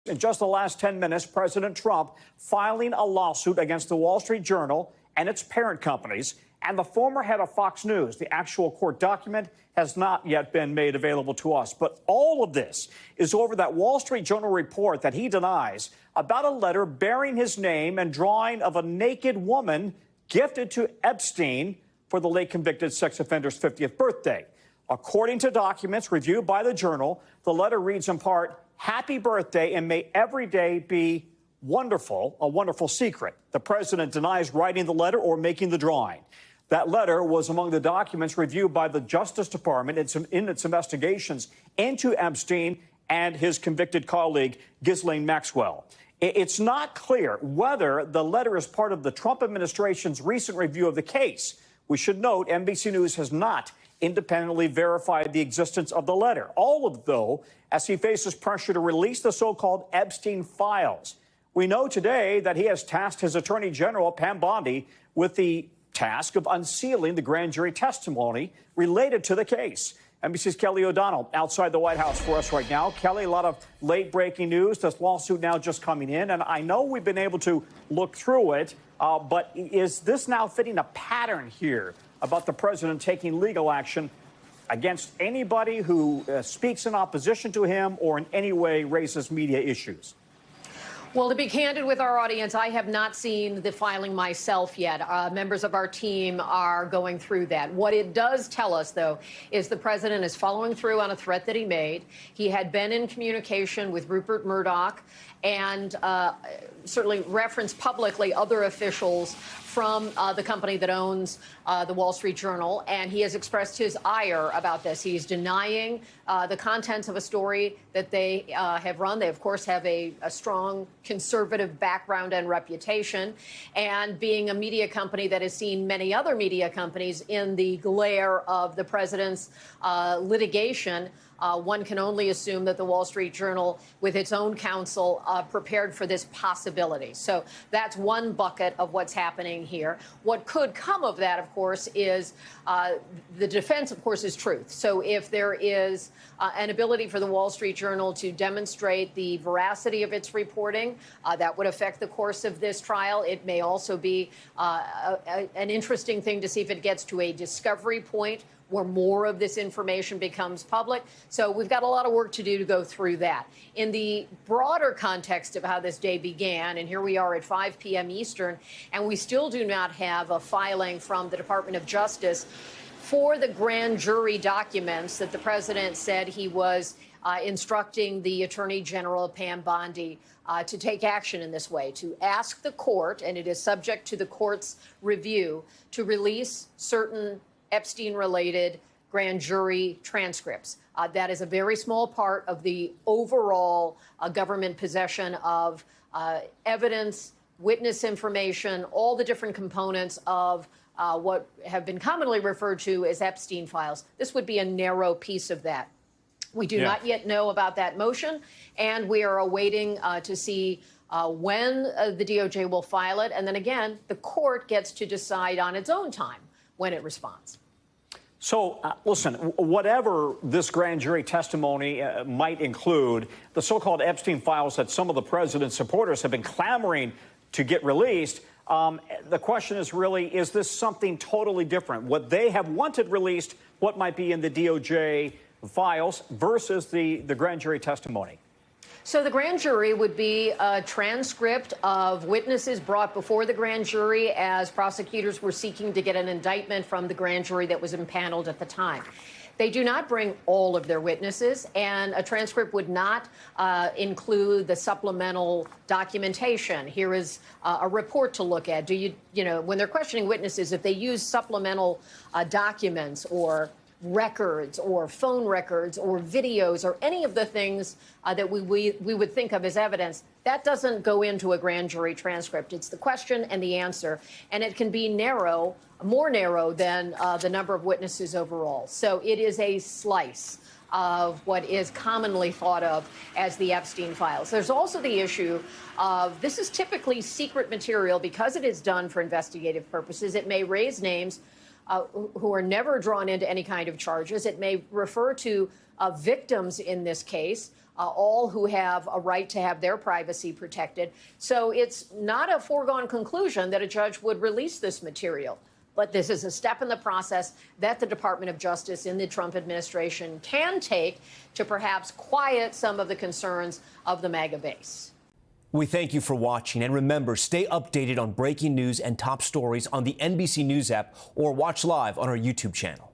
In just the last 10 minutes, President Trump filing a lawsuit against the Wall Street Journal and its parent companies and the former head of Fox News. The actual court document has not yet been made available to us. But all of this is over that Wall Street Journal report that he denies about a letter bearing his name and drawing of a naked woman gifted to Epstein for the late convicted sex offender's 50th birthday. According to documents reviewed by the Journal, the letter reads in part, "Happy birthday, and may every day be wonderful, a wonderful secret." The president denies writing the letter or making the drawing. That letter was among the documents reviewed by the Justice Department in its investigations into Epstein and his convicted colleague, Ghislaine Maxwell. It's not clear whether the letter is part of the Trump administration's recent review of the case. We should note NBC News has not independently verified the existence of the letter. All of though, as he faces pressure to release the so-called Epstein files. We know today that he has tasked his Attorney General, Pam Bondi, with the task of unsealing the grand jury testimony related to the case. NBC's Kelly O'Donnell outside the White House for us right now. Kelly, a lot of late-breaking news. This lawsuit now just coming in, and I know we've been able to look through it, but is this now fitting a pattern here about the president taking legal action against anybody who speaks in opposition to him or in any way raises media issues? Well, to be candid with our audience, I have not seen the filing myself yet. Members of our team are going through that. What it does tell us, though, is the president is following through on a threat that he made. He had been in communication with Rupert Murdoch and certainly referenced publicly other officials from the company that owns the Wall Street Journal, and he has expressed his ire about this. He's denying the contents of a story that they have run. They, of course, have a strong conservative background and reputation, and being a media company that has seen many other media companies in the glare of the president's litigation, one can only assume that the Wall Street Journal, with its own counsel, prepared for this possibility. So that's one bucket of what's happening here. What could come of that, of course, is the defense, of course, is truth. So if there is an ability for the Wall Street Journal to demonstrate the veracity of its reporting, that would affect the course of this trial. It may also be an interesting thing to see if it gets to a discovery point where more of this information becomes public. So we've got a lot of work to do to go through that. In the broader context of how this day began, and here we are at 5 p.m. Eastern, and we still do not have a filing from the Department of Justice for the grand jury documents that the president said he was instructing the Attorney General, Pam Bondi, to take action in this way, to ask the court, and it is subject to the court's review, to release certain Epstein-related grand jury transcripts. That is a very small part of the overall government possession of evidence, witness information, all the different components of what have been commonly referred to as Epstein files. This would be a narrow piece of that. We do not yet know about that motion, and we are awaiting to see when the DOJ will file it. And then again, the court gets to decide on its own time when it responds. So, listen, whatever this grand jury testimony might include, the so-called Epstein files that some of the president's supporters have been clamoring to get released, the question is really, is this something totally different? What they have wanted released, what might be in the DOJ files versus the grand jury testimony? So the grand jury would be a transcript of witnesses brought before the grand jury as prosecutors were seeking to get an indictment from the grand jury that was impaneled at the time. They do not bring all of their witnesses, and a transcript would not include the supplemental documentation. Here is a report to look at. When they're questioning witnesses, if they use supplemental documents or records or phone records or videos or any of the things that we would think of as evidence, that doesn't go into a grand jury transcript. It's the question and the answer, and it can be narrow, more narrow than the number of witnesses overall. So it is a slice of what is commonly thought of as the Epstein files. There's also the issue of this is typically secret material because it is done for investigative purposes. It may raise names who are never drawn into any kind of charges. It may refer to victims in this case all who have a right to have their privacy protected. So it's not a foregone conclusion that a judge would release this material. But this is a step in the process that the Department of Justice in the Trump administration can take to perhaps quiet some of the concerns of the MAGA base. We thank you for watching, and remember, stay updated on breaking news and top stories on the NBC News app or watch live on our YouTube channel.